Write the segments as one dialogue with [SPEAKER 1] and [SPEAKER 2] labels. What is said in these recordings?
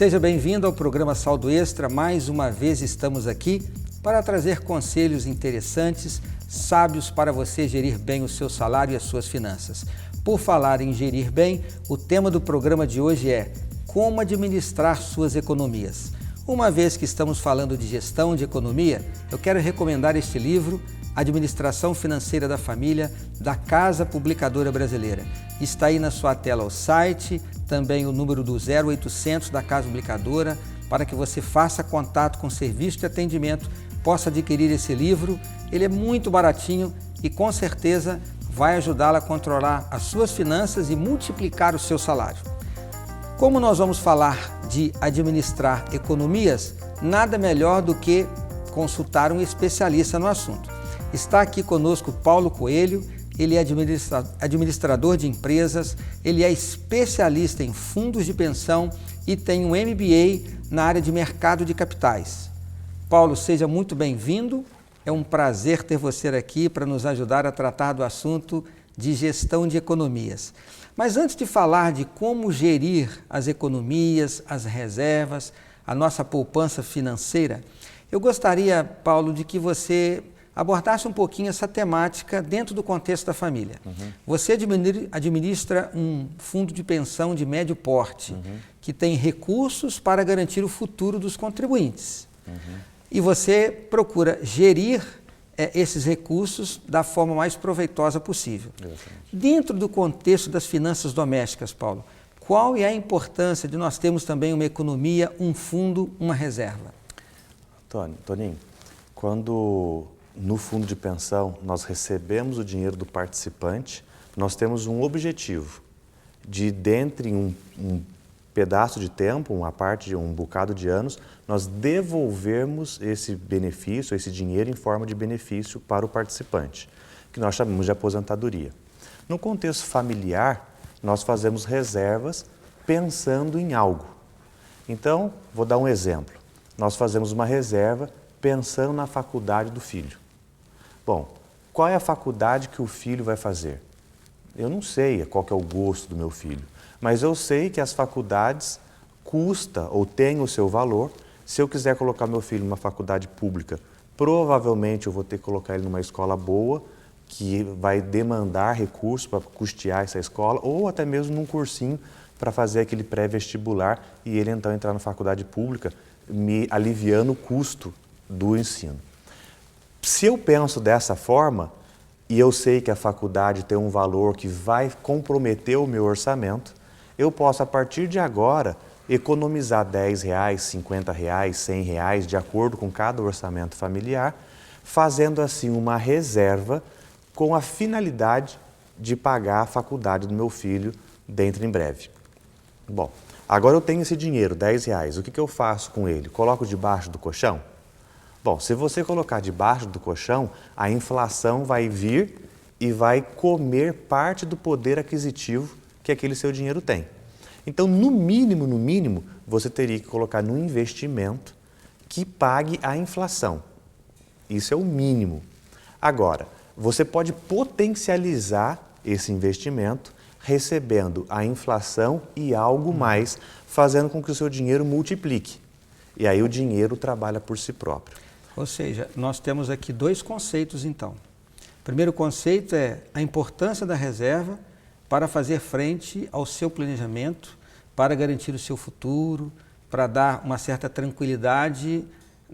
[SPEAKER 1] Seja bem-vindo ao programa Saldo Extra. Mais uma vez estamos aqui para trazer conselhos interessantes, sábios para você gerir bem o seu salário e as suas finanças. Por falar em gerir bem, o tema do programa de hoje é como administrar suas economias. Uma vez que estamos falando de gestão de economia, eu quero recomendar este livro, Administração Financeira da Família, da Casa Publicadora Brasileira. Está aí na sua tela o site, também o número do 0800 da Casa Publicadora, para que você faça contato com o serviço de atendimento, possa adquirir esse livro. Ele é muito baratinho e com certeza vai ajudá-la a controlar as suas finanças e multiplicar o seu salário. Como nós vamos falar de administrar economias, nada melhor do que consultar um especialista no assunto. Está aqui conosco Paulo Coelho, ele é administrador de empresas, ele é especialista em fundos de pensão e tem um MBA na área de mercado de capitais. Paulo, seja muito bem-vindo, é um prazer ter você aqui para nos ajudar a tratar do assunto de gestão de economias. Mas antes de falar de como gerir as economias, as reservas, a nossa poupança financeira, eu gostaria, Paulo, de que você abordasse um pouquinho essa temática dentro do contexto da família. Você administra um fundo de pensão de médio porte, que tem recursos para garantir o futuro dos contribuintes. E você procura gerir esses recursos da forma mais proveitosa possível. Dentro do contexto das finanças domésticas, Paulo, qual é a importância de nós termos também uma economia, um fundo, uma reserva?
[SPEAKER 2] Toninho, quando no fundo de pensão nós recebemos o dinheiro do participante, nós temos um objetivo de, dentre um pedaço de tempo, uma parte de um bocado de anos, nós devolvermos esse benefício, esse dinheiro em forma de benefício para o participante, que nós chamamos de aposentadoria. No contexto familiar, nós fazemos reservas pensando em algo. Então, vou dar um exemplo. Nós fazemos uma reserva pensando na faculdade do filho. Bom, qual é a faculdade que o filho vai fazer? Eu não sei qual que é o gosto do meu filho, mas eu sei que as faculdades custam ou têm o seu valor. Se eu quiser colocar meu filho numa faculdade pública, provavelmente eu vou ter que colocar ele numa escola boa, que vai demandar recursos para custear essa escola, ou até mesmo num cursinho para fazer aquele pré-vestibular e ele então entrar na faculdade pública, me aliviando o custo do ensino. Se eu penso dessa forma, e eu sei que a faculdade tem um valor que vai comprometer o meu orçamento, eu posso, a partir de agora, economizar R$10, R$50, R$100, de acordo com cada orçamento familiar, fazendo assim uma reserva com a finalidade de pagar a faculdade do meu filho dentro em breve. Bom, agora eu tenho esse dinheiro, R$10, o que eu faço com ele? Coloco debaixo do colchão? Bom, se você colocar debaixo do colchão, a inflação vai vir e vai comer parte do poder aquisitivo que aquele seu dinheiro tem. Então, no mínimo, você teria que colocar num investimento que pague a inflação. Isso é o mínimo. Agora, você pode potencializar esse investimento recebendo a inflação e algo mais, fazendo com que o seu dinheiro multiplique. E aí o dinheiro trabalha por si próprio.
[SPEAKER 1] Ou seja, nós temos aqui dois conceitos, então. O primeiro conceito é a importância da reserva para fazer frente ao seu planejamento, para garantir o seu futuro, para dar uma certa tranquilidade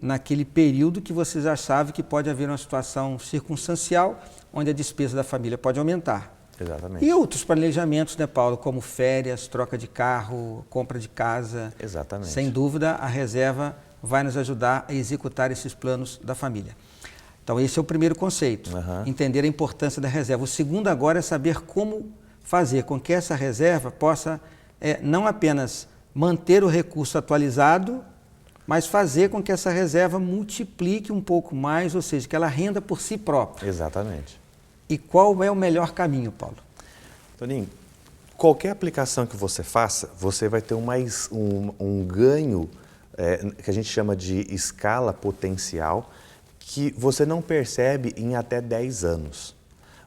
[SPEAKER 1] naquele período que vocês achavam que pode haver uma situação circunstancial onde a despesa da família pode aumentar.
[SPEAKER 2] Exatamente.
[SPEAKER 1] E outros planejamentos, né, Paulo, como férias, troca de carro, compra de casa.
[SPEAKER 2] Exatamente.
[SPEAKER 1] Sem dúvida, a reserva vai nos ajudar a executar esses planos da família. Então, esse é o primeiro conceito, entender a importância da reserva. O segundo agora é saber como fazer com que essa reserva possa não apenas manter o recurso atualizado, mas fazer com que essa reserva multiplique um pouco mais, ou seja, que ela renda por si própria.
[SPEAKER 2] Exatamente.
[SPEAKER 1] E qual é o melhor caminho, Paulo?
[SPEAKER 2] Toninho, qualquer aplicação que você faça, você vai ter um ganho que a gente chama de escala potencial, que você não percebe em até 10 anos.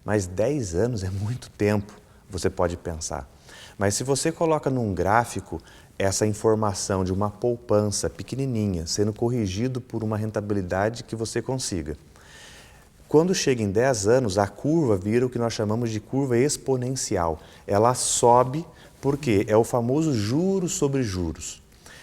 [SPEAKER 2] Mas 10 anos é muito tempo, você pode pensar. Mas se você coloca num gráfico essa informação de uma poupança pequenininha, sendo corrigido por uma rentabilidade que você consiga, quando chega em 10 anos, a curva vira o que nós chamamos de curva exponencial. Ela sobe porque é o famoso juros sobre juros.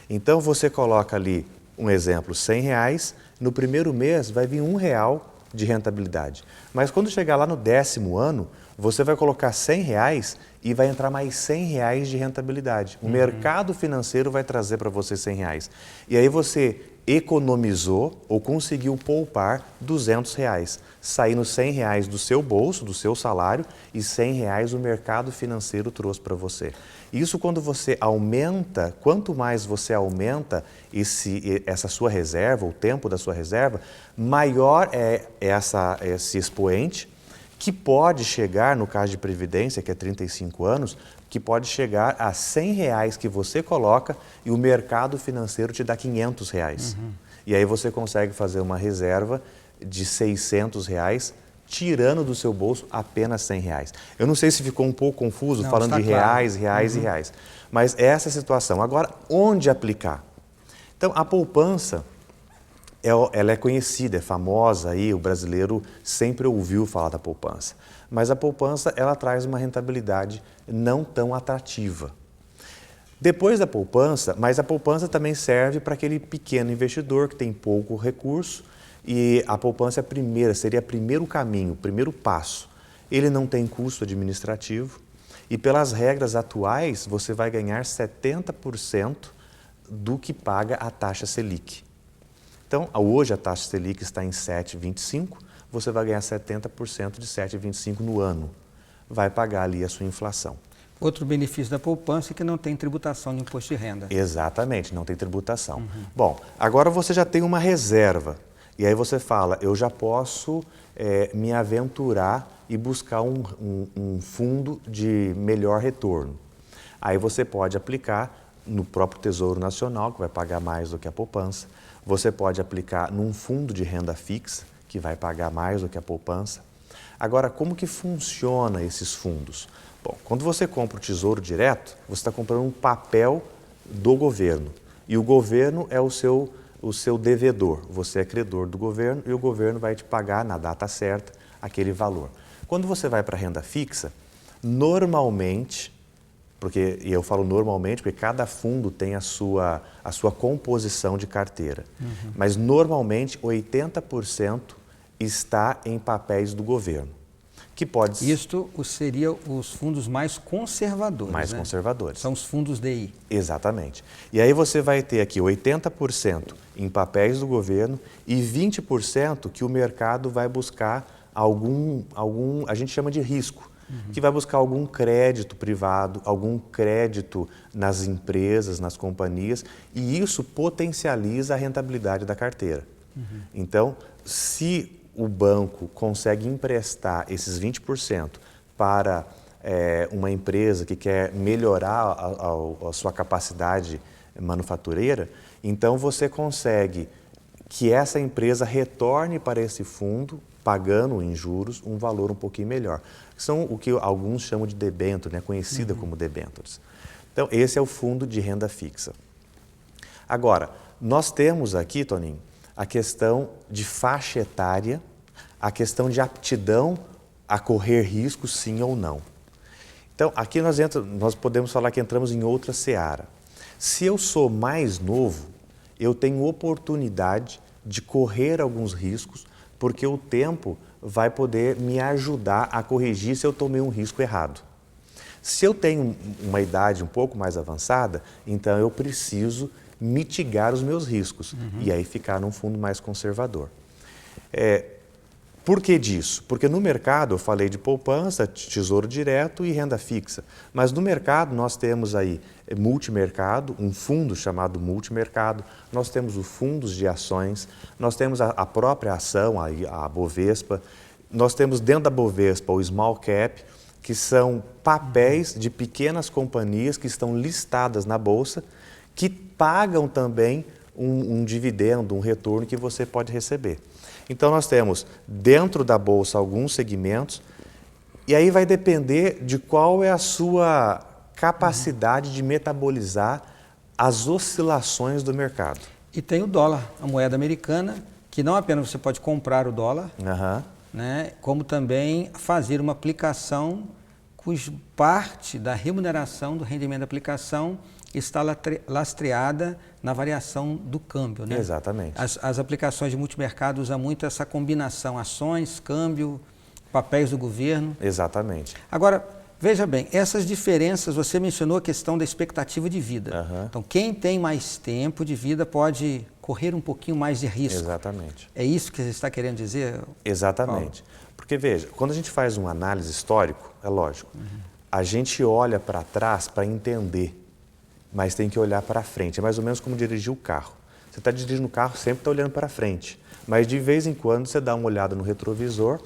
[SPEAKER 2] Então você coloca ali, um exemplo, R$100, no primeiro mês vai vir R$1 de rentabilidade. Mas quando chegar lá no 10º ano, você vai colocar R$100 e vai entrar mais R$100 de rentabilidade. O mercado financeiro vai trazer para você R$100. E aí você economizou ou conseguiu poupar R$200, saindo R$100 do seu bolso, do seu salário, e R$100 o mercado financeiro trouxe para você. Isso quando você aumenta, quanto mais você aumenta essa sua reserva, o tempo da sua reserva, maior é esse expoente, que pode chegar, no caso de previdência, que é 35 anos, que pode chegar a R$100 que você coloca e o mercado financeiro te dá R$500. E aí você consegue fazer uma reserva de R$600, tirando do seu bolso apenas R$100. Eu não sei se ficou um pouco confuso,
[SPEAKER 1] Não,
[SPEAKER 2] falando de reais,
[SPEAKER 1] claro.
[SPEAKER 2] reais e reais. Mas essa é a situação. Agora, onde aplicar? Então, a poupança, ela é conhecida, é famosa, aí, o brasileiro sempre ouviu falar da poupança. Mas a poupança, ela traz uma rentabilidade não tão atrativa. Depois da poupança, mas a poupança também serve para aquele pequeno investidor que tem pouco recurso, e a poupança seria o primeiro caminho, o primeiro passo. Ele não tem custo administrativo e pelas regras atuais você vai ganhar 70% do que paga a taxa Selic. Então, hoje a taxa Selic está em 7,25%, você vai ganhar 70% de 7,25% no ano. Vai pagar ali a sua inflação.
[SPEAKER 1] Outro benefício da poupança é que não tem tributação de imposto de renda.
[SPEAKER 2] Exatamente, não tem tributação. Bom, agora você já tem uma reserva. E aí você fala, eu já posso me aventurar e buscar um fundo de melhor retorno. Aí você pode aplicar no próprio Tesouro Nacional, que vai pagar mais do que a poupança. Você pode aplicar num fundo de renda fixa, que vai pagar mais do que a poupança. Agora, como que funciona esses fundos? Bom, quando você compra o Tesouro Direto, você está comprando um papel do governo. E o governo é o seu devedor. Você é credor do governo e o governo vai te pagar na data certa aquele valor. Quando você vai para a renda fixa, normalmente, e eu falo normalmente porque cada fundo tem a sua composição de carteira, mas normalmente 80% está em papéis do governo. Que pode...
[SPEAKER 1] Isto seria os fundos mais conservadores,
[SPEAKER 2] mais conservadores.
[SPEAKER 1] São os fundos DI.
[SPEAKER 2] Exatamente. E aí você vai ter aqui 80% em papéis do governo e 20% que o mercado vai buscar algum a gente chama de risco, que vai buscar algum crédito privado, algum crédito nas empresas, nas companhias, e isso potencializa a rentabilidade da carteira. Então, se o banco consegue emprestar esses 20% para uma empresa que quer melhorar a sua capacidade manufatureira, então você consegue que essa empresa retorne para esse fundo, pagando em juros um valor um pouquinho melhor. São o que alguns chamam de debênture, né? Conhecida como debêntures. Então, esse é o fundo de renda fixa. Agora, nós temos aqui, Toninho, a questão de faixa etária, a questão de aptidão a correr risco, sim ou não. Então, aqui nós podemos falar que entramos em outra seara. Se eu sou mais novo, eu tenho oportunidade de correr alguns riscos, porque o tempo vai poder me ajudar a corrigir se eu tomei um risco errado. Se eu tenho uma idade um pouco mais avançada, então eu preciso mitigar os meus riscos e aí ficar num fundo mais conservador. Por que disso? Porque no mercado eu falei de poupança, tesouro direto e renda fixa, mas no mercado nós temos aí multimercado, um fundo chamado multimercado, nós temos os fundos de ações, nós temos a própria ação, a Bovespa, nós temos dentro da Bovespa o Small Cap, que são papéis de pequenas companhias que estão listadas na Bolsa, que pagam também um dividendo, um retorno que você pode receber. Então nós temos dentro da Bolsa alguns segmentos, e aí vai depender de qual é a sua capacidade de metabolizar as oscilações do mercado.
[SPEAKER 1] E tem o dólar, a moeda americana, que não apenas você pode comprar o dólar, né, como também fazer uma aplicação cuja parte da remuneração do rendimento da aplicação está lastreada na variação do câmbio. Né?
[SPEAKER 2] Exatamente.
[SPEAKER 1] As aplicações de multimercado usam muito essa combinação, ações, câmbio, papéis do governo.
[SPEAKER 2] Exatamente.
[SPEAKER 1] Agora, veja bem, essas diferenças, você mencionou a questão da expectativa de vida. Então, quem tem mais tempo de vida pode correr um pouquinho mais de risco.
[SPEAKER 2] Exatamente.
[SPEAKER 1] É isso que você está querendo dizer?
[SPEAKER 2] Exatamente. Paulo? Porque, veja, quando a gente faz uma análise histórica, é lógico, a gente olha para trás para entender, mas tem que olhar para frente. É mais ou menos como dirigir o carro. Você está dirigindo o carro, sempre está olhando para frente, mas de vez em quando você dá uma olhada no retrovisor.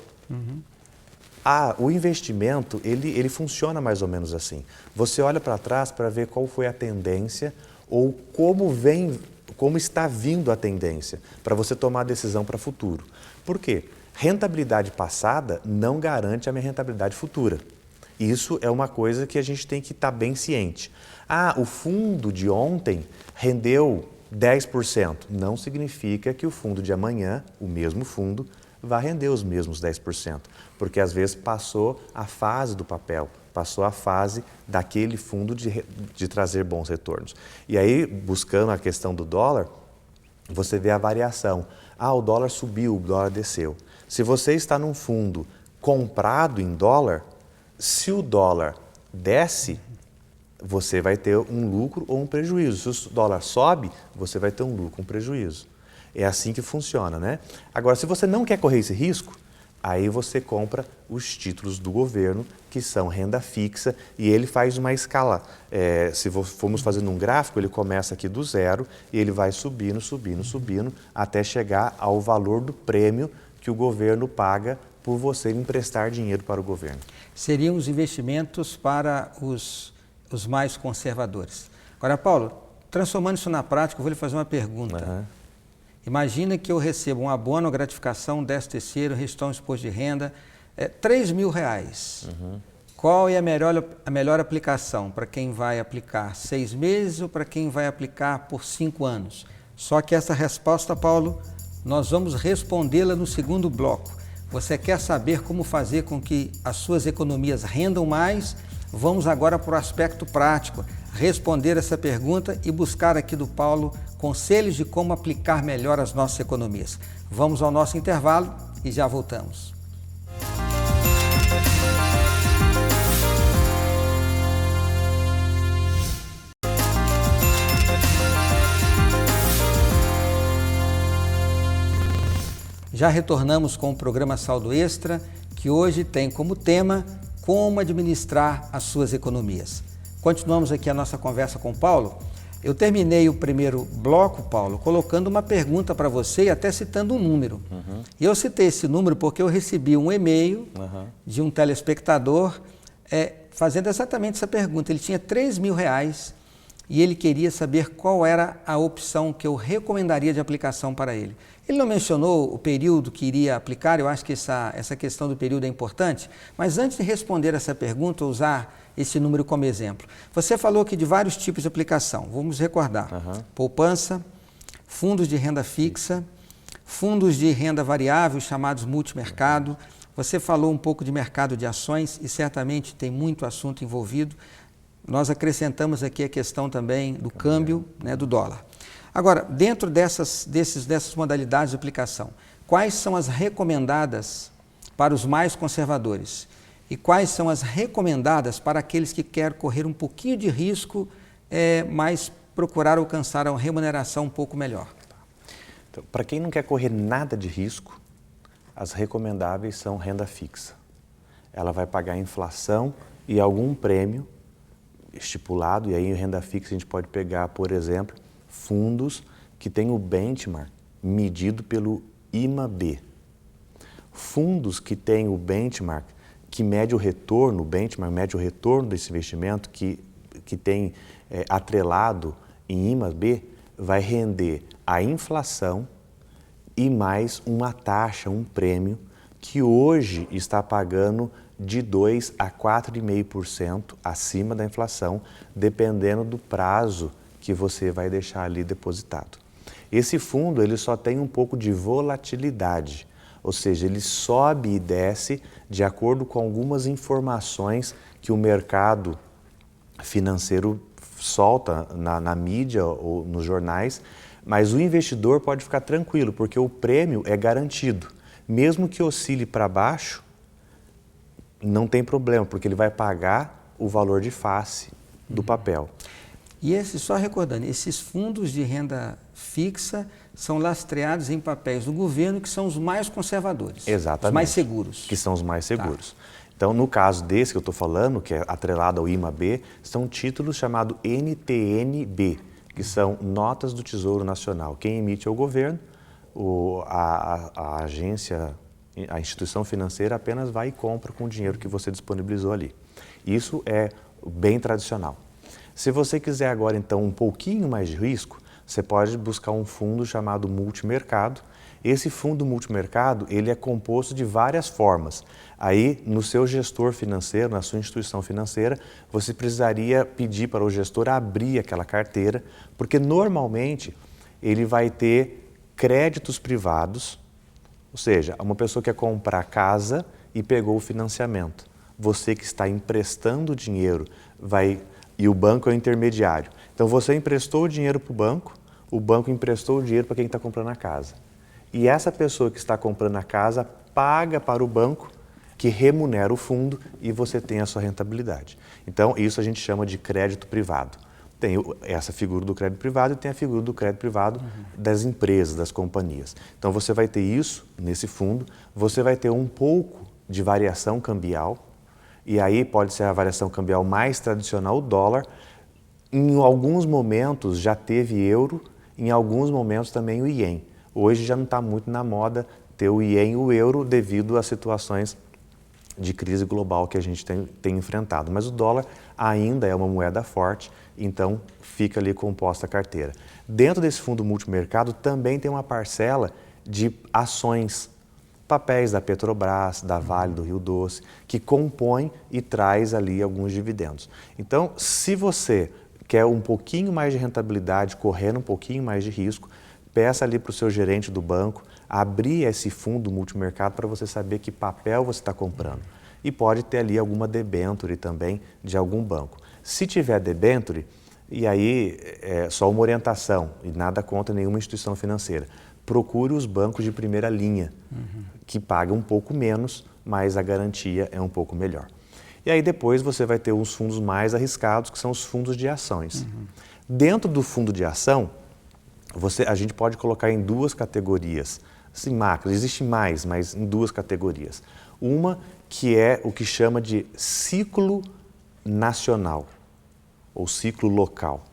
[SPEAKER 2] O investimento, ele funciona mais ou menos assim. Você olha para trás para ver qual foi a tendência ou como está vindo a tendência, para você tomar a decisão para o futuro. Por quê? Rentabilidade passada não garante a minha rentabilidade futura. Isso é uma coisa que a gente tem que estar bem ciente. O fundo de ontem rendeu 10%. Não significa que o fundo de amanhã, o mesmo fundo, vai render os mesmos 10%. Porque às vezes passou a fase do papel, passou a fase daquele fundo de trazer bons retornos. E aí, buscando a questão do dólar, você vê a variação. O dólar subiu, o dólar desceu. Se você está num fundo comprado em dólar, se o dólar desce, você vai ter um lucro ou um prejuízo. Se o dólar sobe, você vai ter um lucro ou um prejuízo. É assim que funciona, né? Agora, se você não quer correr esse risco, aí você compra os títulos do governo, que são renda fixa, e ele faz uma escala. Se formos fazendo um gráfico, ele começa aqui do zero e ele vai subindo, subindo, subindo, até chegar ao valor do prêmio que o governo paga por você emprestar dinheiro para o governo.
[SPEAKER 1] Seriam os investimentos para os mais conservadores. Agora, Paulo, transformando isso na prática, eu vou lhe fazer uma pergunta. Imagina que eu recebo um abono, gratificação, 13º, gestão de imposto de renda, R$3.000. Qual é a melhor aplicação para quem vai aplicar 6 meses ou para quem vai aplicar por 5 anos? Só que essa resposta, Paulo, nós vamos respondê-la no segundo bloco. Você quer saber como fazer com que as suas economias rendam mais? Vamos agora para o aspecto prático, responder essa pergunta e buscar aqui do Paulo conselhos de como aplicar melhor as nossas economias. Vamos ao nosso intervalo e já voltamos. Já retornamos com o programa Saldo Extra, que hoje tem como tema como administrar as suas economias. Continuamos aqui a nossa conversa com o Paulo. Eu terminei o primeiro bloco, Paulo, colocando uma pergunta para você e até citando um número. E eu citei esse número porque eu recebi um e-mail de um telespectador fazendo exatamente essa pergunta. Ele tinha R$3.000 e ele queria saber qual era a opção que eu recomendaria de aplicação para ele. Ele não mencionou o período que iria aplicar, eu acho que essa questão do período é importante, mas antes de responder essa pergunta, usar esse número como exemplo. Você falou aqui de vários tipos de aplicação, vamos recordar. Poupança, fundos de renda fixa, fundos de renda variável, chamados multimercado. Você falou um pouco de mercado de ações e certamente tem muito assunto envolvido. Nós acrescentamos aqui a questão também do câmbio, né, do dólar. Agora, dentro dessas modalidades de aplicação, quais são as recomendadas para os mais conservadores? E quais são as recomendadas para aqueles que querem correr um pouquinho de risco, mas procurar alcançar uma remuneração um pouco melhor?
[SPEAKER 2] Então, para quem não quer correr nada de risco, as recomendáveis são renda fixa. Ela vai pagar inflação e algum prêmio estipulado, e aí em renda fixa a gente pode pegar, por exemplo, fundos que têm o benchmark medido pelo IMAB. Fundos que têm o benchmark que mede o retorno, o benchmark mede o retorno desse investimento que tem atrelado em IMAB, vai render a inflação e mais uma taxa, um prêmio, que hoje está pagando de 2 a 4,5% acima da inflação, dependendo do prazo que você vai deixar ali depositado. Esse fundo ele só tem um pouco de volatilidade, ou seja, ele sobe e desce de acordo com algumas informações que o mercado financeiro solta na mídia ou nos jornais, mas o investidor pode ficar tranquilo, porque o prêmio é garantido. Mesmo que oscile para baixo, não tem problema, porque ele vai pagar o valor de face do papel.
[SPEAKER 1] E só recordando, esses fundos de renda fixa são lastreados em papéis do governo que são os mais conservadores.
[SPEAKER 2] Exatamente.
[SPEAKER 1] Os mais seguros.
[SPEAKER 2] Que são os mais seguros.
[SPEAKER 1] Tá.
[SPEAKER 2] Então, no caso desse que eu estou falando, que é atrelado ao IMAB, são títulos chamados NTN-B, que são notas do Tesouro Nacional. Quem emite é o governo, a agência, a instituição financeira apenas vai e compra com o dinheiro que você disponibilizou ali. Isso é bem tradicional. Se você quiser agora, então, um pouquinho mais de risco, você pode buscar um fundo chamado multimercado. Esse fundo multimercado, ele é composto de várias formas. Aí, no seu gestor financeiro, na sua instituição financeira, você precisaria pedir para o gestor abrir aquela carteira, porque normalmente ele vai ter créditos privados, ou seja, uma pessoa quer comprar casa e pegou o financiamento. Você que está emprestando dinheiro e o banco é o intermediário. Então, você emprestou o dinheiro para o banco emprestou o dinheiro para quem está comprando a casa. E essa pessoa que está comprando a casa paga para o banco, que remunera o fundo e você tem a sua rentabilidade. Então, isso a gente chama de crédito privado. Tem essa figura do crédito privado e tem a figura do crédito privado das empresas, das companhias. Então, você vai ter isso nesse fundo, você vai ter um pouco de variação cambial, e aí pode ser a variação cambial mais tradicional, o dólar. Em alguns momentos já teve euro, em alguns momentos também o ien. Hoje já não está muito na moda ter o ien e o euro devido às situações de crise global que a gente tem enfrentado. Mas o dólar ainda é uma moeda forte, então fica ali composta a carteira. Dentro desse fundo multimercado também tem uma parcela de ações, papéis da Petrobras, da Vale do Rio Doce, que compõem e traz ali alguns dividendos. Então, se você quer um pouquinho mais de rentabilidade, correndo um pouquinho mais de risco, peça ali para o seu gerente do banco abrir esse fundo multimercado para você saber que papel você está comprando. E pode ter ali alguma debênture também de algum banco. Se tiver debênture, e aí é só uma orientação e nada contra nenhuma instituição financeira, procure os bancos de primeira linha, que pagam um pouco menos, mas a garantia é um pouco melhor. E aí depois você vai ter uns fundos mais arriscados, que são os fundos de ações. Dentro do fundo de ação, a gente pode colocar em duas categorias. Assim, macro, existe mais, mas em duas categorias. Uma que é o que chama de ciclo nacional ou ciclo local.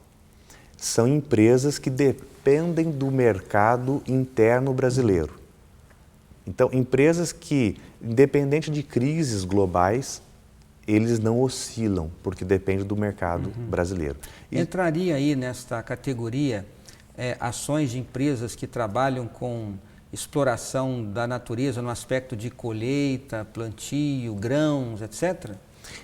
[SPEAKER 2] São empresas que dependem do mercado interno brasileiro. Então, empresas que, independente de crises globais, eles não oscilam, porque depende do mercado brasileiro.
[SPEAKER 1] Entraria aí nesta categoria ações de empresas que trabalham com exploração da natureza no aspecto de colheita, plantio, grãos, etc.?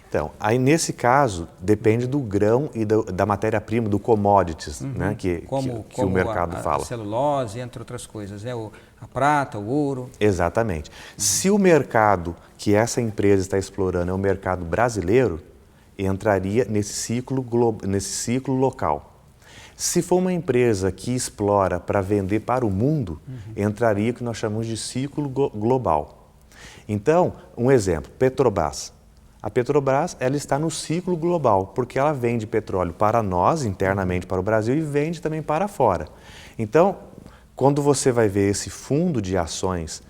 [SPEAKER 2] Então, aí nesse caso, depende do grão e da matéria-prima, do commodities, né, que o mercado fala.
[SPEAKER 1] A celulose, entre outras coisas, a prata, o ouro.
[SPEAKER 2] Exatamente. Se o mercado que essa empresa está explorando é o mercado brasileiro, entraria nesse ciclo local. Se for uma empresa que explora para vender para o mundo, entraria o que nós chamamos de ciclo global. Então, um exemplo, Petrobras. A Petrobras, ela está no ciclo global, porque ela vende petróleo para nós, internamente para o Brasil, e vende também para fora. Então, quando você vai ver esse fundo de ações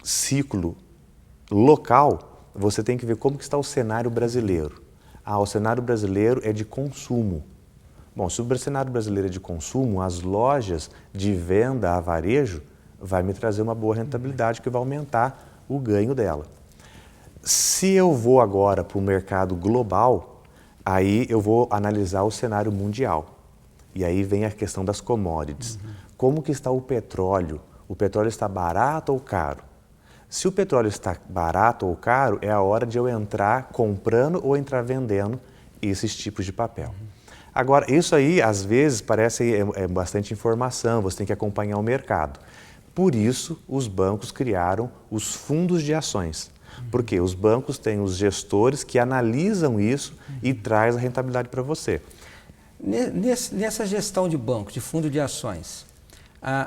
[SPEAKER 2] ciclo local, você tem que ver como que está o cenário brasileiro. O cenário brasileiro é de consumo. Bom, se o cenário brasileiro é de consumo, as lojas de venda a varejo vai me trazer uma boa rentabilidade que vai aumentar o ganho dela. Se eu vou agora para o mercado global, aí eu vou analisar o cenário mundial. E aí vem a questão das commodities. Como que está o petróleo? O petróleo está barato ou caro? Se o petróleo está barato ou caro, é a hora de eu entrar comprando ou entrar vendendo esses tipos de papel. Agora, isso aí, às vezes, parece bastante informação, você tem que acompanhar o mercado. Por isso, os bancos criaram os fundos de ações. Porque os bancos têm os gestores que analisam isso e traz a rentabilidade para você.
[SPEAKER 1] Nessa gestão de banco, de fundo de ações,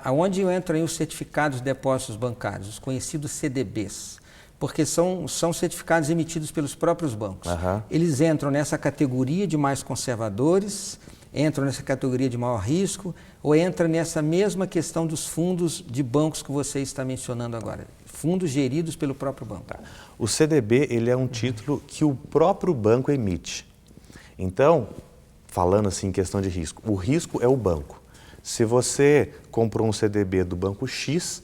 [SPEAKER 1] aonde entram aí os certificados de depósitos bancários, os conhecidos CDBs, porque são certificados emitidos pelos próprios bancos. Eles entram nessa categoria de mais conservadores, entram nessa categoria de maior risco, ou entra nessa mesma questão dos fundos de bancos que você está mencionando agora, fundos geridos pelo próprio banco?
[SPEAKER 2] O CDB, ele é um título que o próprio banco emite. Então, falando assim em questão de risco, o risco é o banco. Se você comprou um CDB do banco X,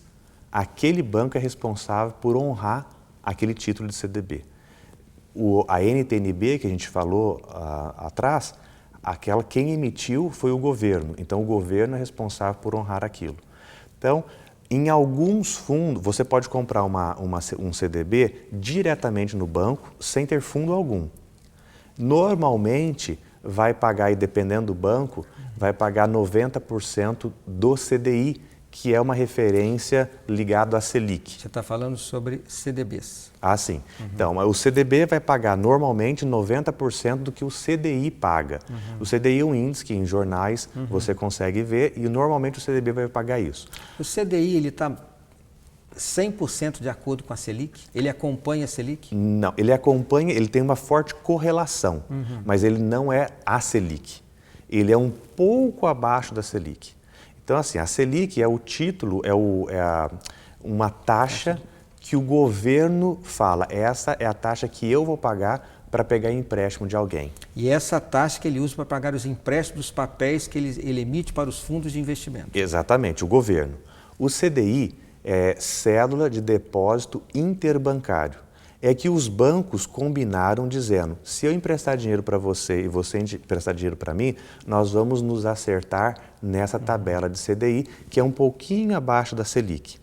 [SPEAKER 2] aquele banco é responsável por honrar aquele título de CDB. A NTN-B, que a gente falou atrás, quem emitiu foi o governo. Então, o governo é responsável por honrar aquilo. Então, em alguns fundos, você pode comprar um CDB diretamente no banco, sem ter fundo algum. Normalmente, vai pagar, e dependendo do banco, vai pagar 90% do CDI, que é uma referência ligada à Selic.
[SPEAKER 1] Você está falando sobre CDBs.
[SPEAKER 2] Ah, sim. Então, o CDB vai pagar normalmente 90% do que o CDI paga. O CDI é um índice que em jornais você consegue ver e normalmente o CDB vai pagar isso.
[SPEAKER 1] O CDI, ele está 100% de acordo com a Selic? Ele acompanha a Selic?
[SPEAKER 2] Não, ele tem uma forte correlação, mas ele não é a Selic. Ele é um pouco abaixo da Selic. Então, assim, a Selic é o título, uma taxa que o governo fala, essa é a taxa que eu vou pagar para pegar empréstimo de alguém.
[SPEAKER 1] E essa taxa que ele usa para pagar os empréstimos dos papéis que ele emite para os fundos de investimento?
[SPEAKER 2] Exatamente, o governo. O CDI é Cédula de Depósito Interbancário. É que os bancos combinaram dizendo, se eu emprestar dinheiro para você e você emprestar dinheiro para mim, nós vamos nos acertar nessa tabela de CDI, que é um pouquinho abaixo da Selic.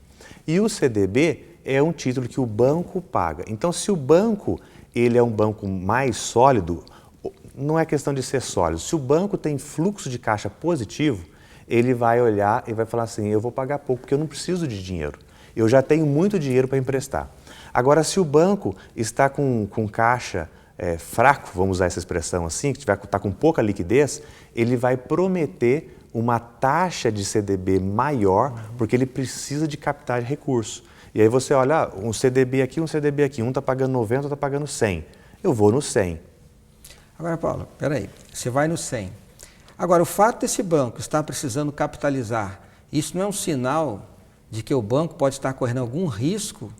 [SPEAKER 2] E o CDB é um título que o banco paga. Então, se o banco ele é um banco mais sólido, não é questão de ser sólido. Se o banco tem fluxo de caixa positivo, ele vai olhar e vai falar assim, eu vou pagar pouco porque eu não preciso de dinheiro. Eu já tenho muito dinheiro para emprestar. Agora, se o banco está com caixa fraco, vamos usar essa expressão assim, que está com pouca liquidez, ele vai prometer uma taxa de CDB maior, porque ele precisa de captar recursos. E aí você olha, um CDB aqui, um está pagando 90, outro está pagando 100. Eu vou no 100.
[SPEAKER 1] Agora, Paulo, peraí, você vai no 100. Agora, o fato desse banco estar precisando capitalizar, isso não é um sinal de que o banco pode estar correndo algum risco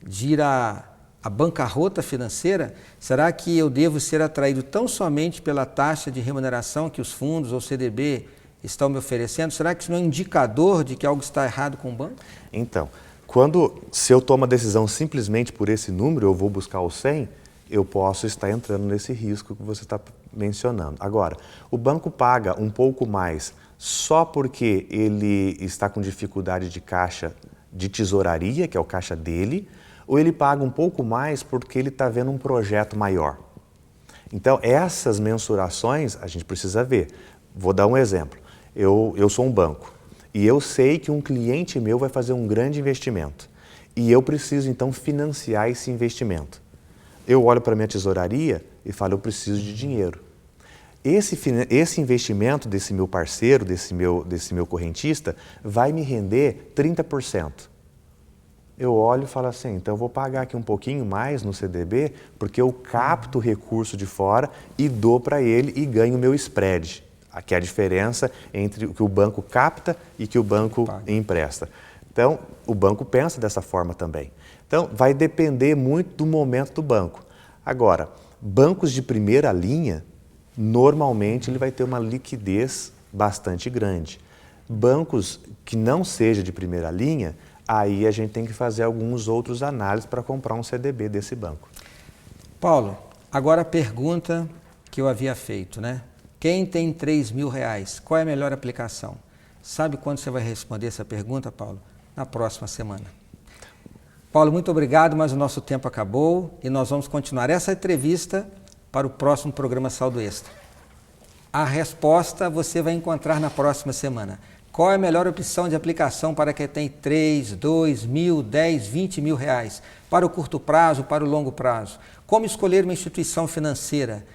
[SPEAKER 1] de ir à bancarrota financeira? Será que eu devo ser atraído tão somente pela taxa de remuneração que os fundos ou CDB estão me oferecendo? Será que isso não é um indicador de que algo está errado com o banco?
[SPEAKER 2] Então, se eu tomo a decisão simplesmente por esse número, eu vou buscar o 100, eu posso estar entrando nesse risco que você está mencionando. Agora, o banco paga um pouco mais só porque ele está com dificuldade de caixa de tesouraria, que é o caixa dele, ou ele paga um pouco mais porque ele está vendo um projeto maior. Então, essas mensurações a gente precisa ver. Vou dar um exemplo. Eu sou um banco e eu sei que um cliente meu vai fazer um grande investimento e eu preciso, então, financiar esse investimento. Eu olho para a minha tesouraria e falo, eu preciso de dinheiro. Esse investimento desse meu parceiro, desse meu correntista, vai me render 30%. Eu olho e falo assim, então eu vou pagar aqui um pouquinho mais no CDB, porque eu capto o recurso de fora e dou para ele e ganho o meu spread. Aqui é a diferença entre o que o banco capta e que o banco empresta. Então, o banco pensa dessa forma também. Então, vai depender muito do momento do banco. Agora, bancos de primeira linha, normalmente ele vai ter uma liquidez bastante grande. Bancos que não seja de primeira linha, aí a gente tem que fazer alguns outros análises para comprar um CDB desse banco.
[SPEAKER 1] Paulo, agora a pergunta que eu havia feito, né? Quem tem R$3.000, qual é a melhor aplicação? Sabe quando você vai responder essa pergunta, Paulo? Na próxima semana. Paulo, muito obrigado, mas o nosso tempo acabou e nós vamos continuar essa entrevista para o próximo programa Saldo Extra. A resposta você vai encontrar na próxima semana. Qual é a melhor opção de aplicação para quem tem 3, 2 mil, 10, 20 mil reais? Para o curto prazo, para o longo prazo? Como escolher uma instituição financeira?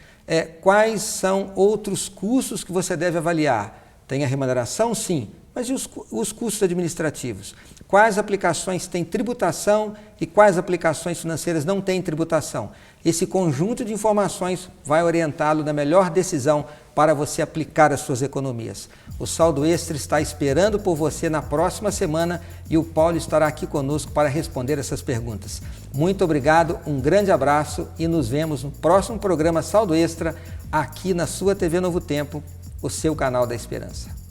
[SPEAKER 1] Quais são outros custos que você deve avaliar? Tem a remuneração? Sim. Mas e os custos administrativos? Quais aplicações têm tributação e quais aplicações financeiras não têm tributação? Esse conjunto de informações vai orientá-lo na melhor decisão para você aplicar as suas economias. O Saldo Extra está esperando por você na próxima semana e o Paulo estará aqui conosco para responder essas perguntas. Muito obrigado, um grande abraço e nos vemos no próximo programa Saldo Extra aqui na sua TV Novo Tempo, o seu canal da Esperança.